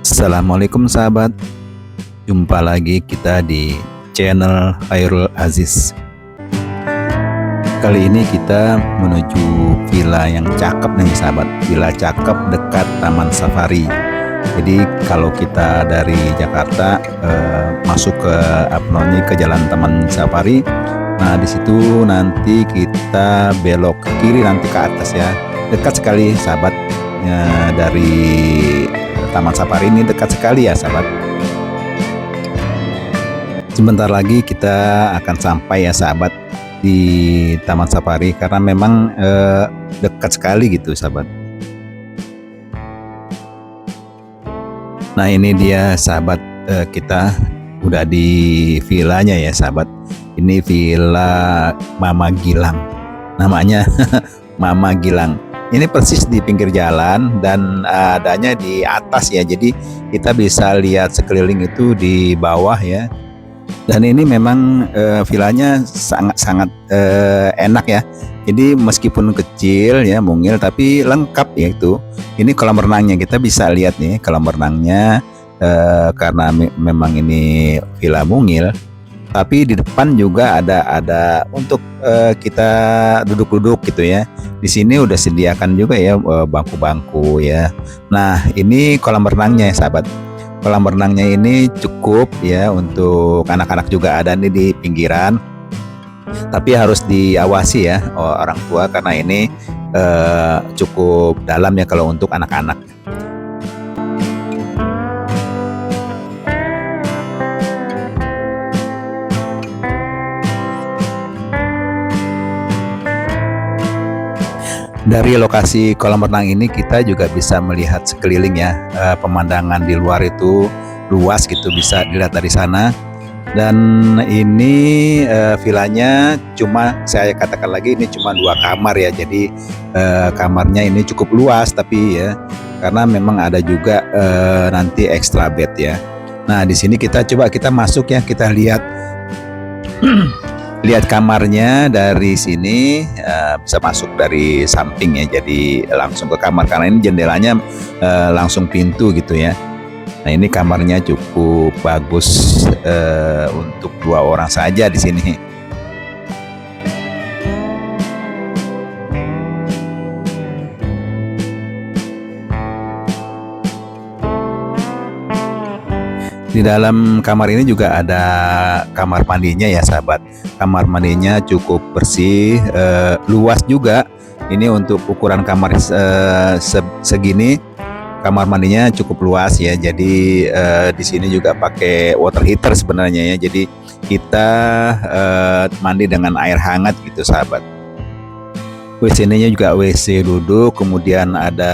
Assalamualaikum sahabat, jumpa lagi kita di channel Khairul Aziz. Kali ini kita menuju villa yang cakep nih sahabat, villa cakep dekat Taman Safari. Jadi kalau kita dari Jakarta masuk ke ke jalan Taman Safari, nah di situ nanti kita belok ke kiri nanti ke atas ya, dekat sekali sahabat. Dari Taman Safari ini dekat sekali ya sahabat. Sebentar lagi kita akan sampai ya sahabat di Taman Safari karena memang dekat sekali gitu sahabat. Nah ini dia sahabat, kita udah di villanya ya sahabat. Ini villa Mama Gilang namanya. Mama Gilang. Ini persis di pinggir jalan dan adanya di atas ya, jadi kita bisa lihat sekeliling itu di bawah ya. Dan ini memang villanya sangat-sangat enak ya. Jadi meskipun kecil ya, mungil, tapi lengkap ya itu. Ini kolam renangnya, kita bisa lihat nih kolam renangnya, karena memang ini villa mungil. Tapi di depan juga ada untuk kita duduk-duduk gitu ya. Di sini udah sediakan juga ya bangku-bangku ya. Nah ini kolam renangnya ya sahabat. Kolam renangnya ini cukup ya untuk anak-anak juga ada nih di pinggiran. Tapi harus diawasi ya orang tua karena ini cukup dalam ya kalau untuk anak-anak. Dari lokasi kolam renang ini kita juga bisa melihat sekeliling ya, pemandangan di luar itu luas gitu, bisa dilihat dari sana. Dan ini villanya cuma, saya katakan lagi, ini cuma 2 kamar ya, jadi kamarnya ini cukup luas tapi ya karena memang ada juga nanti extra bed ya. Nah di sini kita masuk ya, kita lihat lihat kamarnya dari sini, bisa masuk dari samping ya, jadi langsung ke kamar karena ini jendelanya langsung pintu gitu ya. Nah ini kamarnya cukup bagus untuk 2 orang saja di sini. Di dalam kamar ini juga ada kamar mandinya ya sahabat. Kamar mandinya cukup bersih, luas juga. Ini untuk ukuran kamar segini, kamar mandinya cukup luas ya. Jadi di sini juga pakai water heater sebenarnya ya. Jadi kita mandi dengan air hangat gitu sahabat. WC-nya juga WC duduk, kemudian ada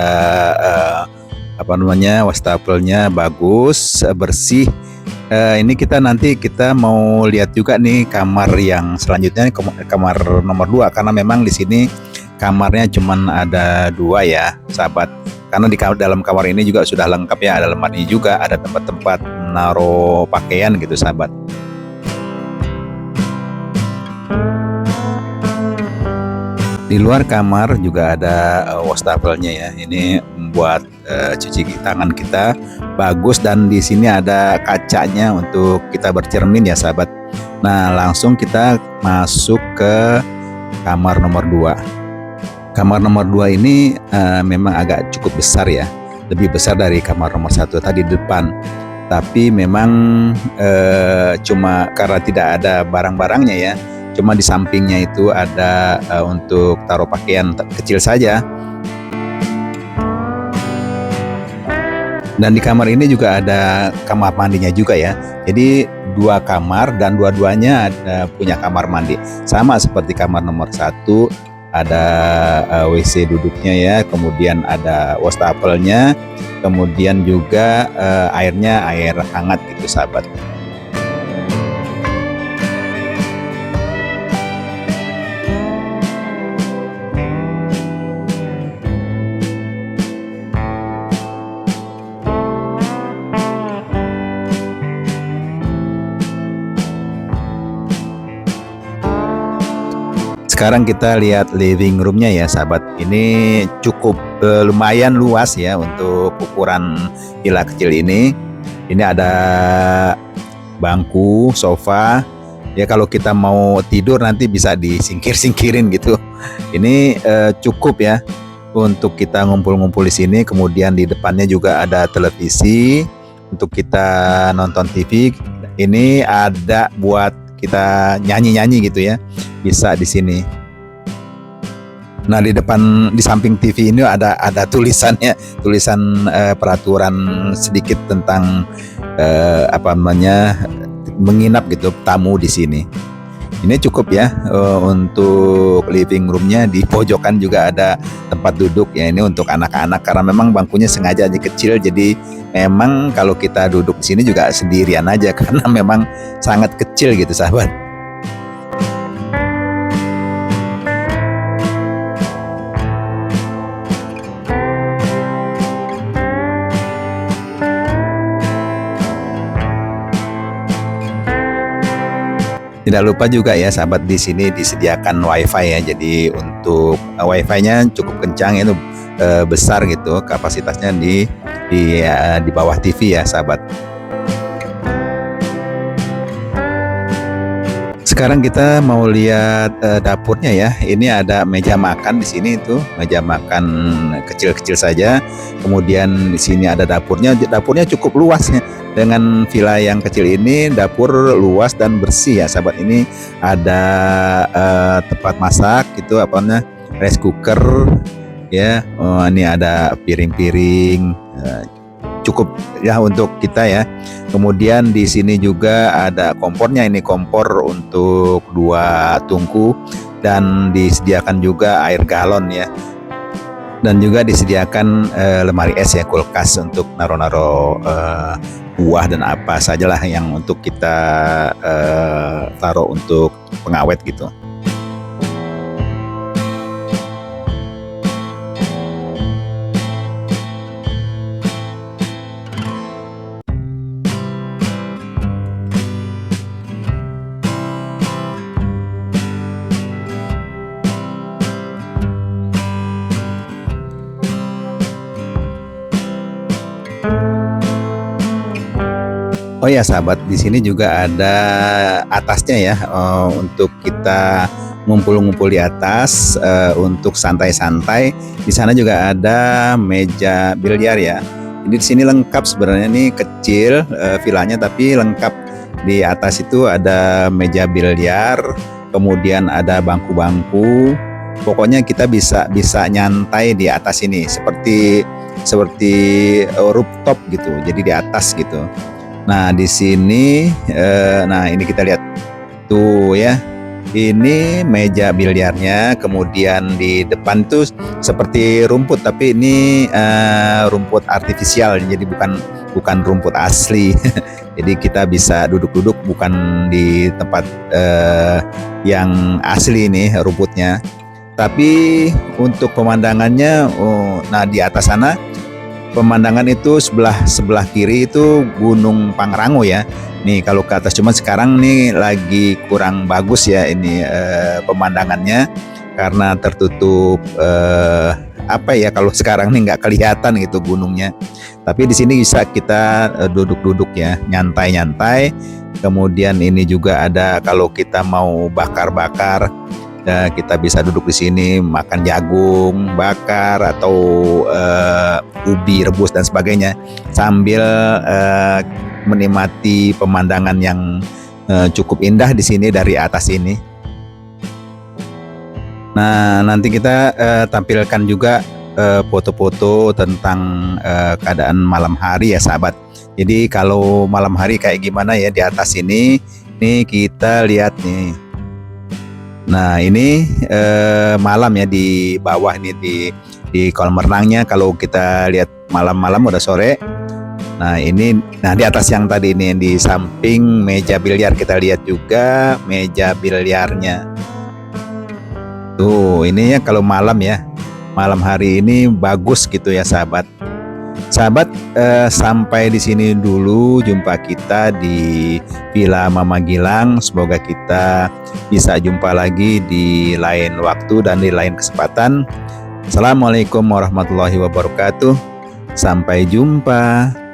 wastafelnya bagus, bersih. Ini nanti kita mau lihat juga nih kamar yang selanjutnya, kamar nomor 2 karena memang di sini kamarnya cuman ada 2 ya sahabat. Karena di dalam kamar ini juga sudah lengkap ya, ada lemari juga, ada tempat-tempat naruh pakaian gitu sahabat. Di luar kamar juga ada wastafelnya ya. Ini buat cuci tangan kita, bagus, dan di sini ada kacanya untuk kita bercermin ya sahabat. Nah langsung kita masuk ke kamar nomor 2. Kamar nomor 2 ini memang agak cukup besar ya, lebih besar dari kamar nomor 1 tadi di depan. Tapi memang cuma karena tidak ada barang-barangnya ya, cuma di sampingnya itu ada untuk taruh pakaian kecil saja. Dan di kamar ini juga ada kamar mandinya juga ya. Jadi 2 kamar dan dua-duanya ada punya kamar mandi. Sama seperti kamar nomor 1, ada WC duduknya ya, kemudian ada wastafelnya, kemudian juga airnya air hangat gitu sahabat. Sekarang kita lihat living roomnya ya sahabat. Ini cukup lumayan luas ya untuk ukuran villa kecil ini. Ini ada bangku, sofa. Ya kalau kita mau tidur nanti bisa disingkir-singkirin gitu. Ini cukup ya untuk kita ngumpul-ngumpul di sini. Kemudian di depannya juga ada televisi untuk kita nonton TV. Ini ada buat kita nyanyi-nyanyi gitu ya. Bisa di sini. Nah di samping TV ini ada tulisannya, tulisan peraturan sedikit tentang apa namanya menginap gitu tamu di sini. Ini cukup ya untuk living roomnya. Di pojokan juga ada tempat duduk ya, ini untuk anak-anak karena memang bangkunya sengaja kecil, jadi memang kalau kita duduk di sini juga sendirian aja karena memang sangat kecil gitu sahabat. Tidak lupa juga ya sahabat, di sini disediakan wifi ya. Jadi untuk wifi-nya cukup kencang itu, besar gitu kapasitasnya di bawah TV ya sahabat. Sekarang kita mau lihat dapurnya ya. Ini ada meja makan di sini, itu meja makan kecil-kecil saja. Kemudian di sini ada dapurnya. Dapurnya cukup luas ya. Dengan villa yang kecil ini dapur luas dan bersih ya sahabat. Ini ada tempat masak gitu, apa namanya, rice cooker ya. Ini ada piring-piring, cukup ya untuk kita ya. Kemudian di sini juga ada kompornya, ini kompor untuk 2 tungku dan disediakan juga air galon ya. Dan juga disediakan lemari es ya, kulkas untuk naro-naro buah dan apa sajalah yang untuk kita taruh untuk pengawet gitu. Oh ya sahabat, di sini juga ada atasnya ya, untuk kita ngumpul-ngumpul di atas, untuk santai-santai. Di sana juga ada meja biliar ya. Jadi di sini lengkap sebenarnya, nih kecil villanya tapi lengkap. Di atas itu ada meja biliar, kemudian ada bangku-bangku. Pokoknya kita bisa nyantai di atas ini seperti rooftop gitu. Jadi di atas gitu. Nah di sini, nah ini kita lihat tuh ya, ini meja biliarnya. Kemudian di depan tuh seperti rumput, tapi ini rumput artifisial, jadi bukan rumput asli. Jadi kita bisa duduk-duduk, bukan di tempat yang asli ini rumputnya. Tapi untuk pemandangannya, nah di atas sana pemandangan itu sebelah kiri itu Gunung Pangrango ya. Nih kalau ke atas, cuma sekarang nih lagi kurang bagus ya ini pemandangannya karena tertutup apa ya, kalau sekarang nih nggak kelihatan gitu gunungnya. Tapi di sini bisa kita duduk-duduk ya, nyantai-nyantai. Kemudian ini juga ada kalau kita mau bakar-bakar, kita bisa duduk di sini makan jagung bakar atau ubi rebus dan sebagainya sambil menikmati pemandangan yang cukup indah di sini dari atas ini. Nah, nanti kita tampilkan juga foto-foto tentang keadaan malam hari ya sahabat. Jadi kalau malam hari kayak gimana ya di atas ini, nih kita lihat nih. Nah ini malam ya, di bawah ini di kolam renangnya. Kalau kita lihat malam-malam udah sore. Nah ini, nah di atas yang tadi ini di samping meja biliar, kita lihat juga meja biliarnya. Tuh ini ya kalau malam ya, malam hari ini bagus gitu ya sahabat. Sahabat, sampai di sini dulu jumpa kita di Villa Mama Gilang. Semoga kita bisa jumpa lagi di lain waktu dan di lain kesempatan. Assalamualaikum warahmatullahi wabarakatuh. Sampai jumpa.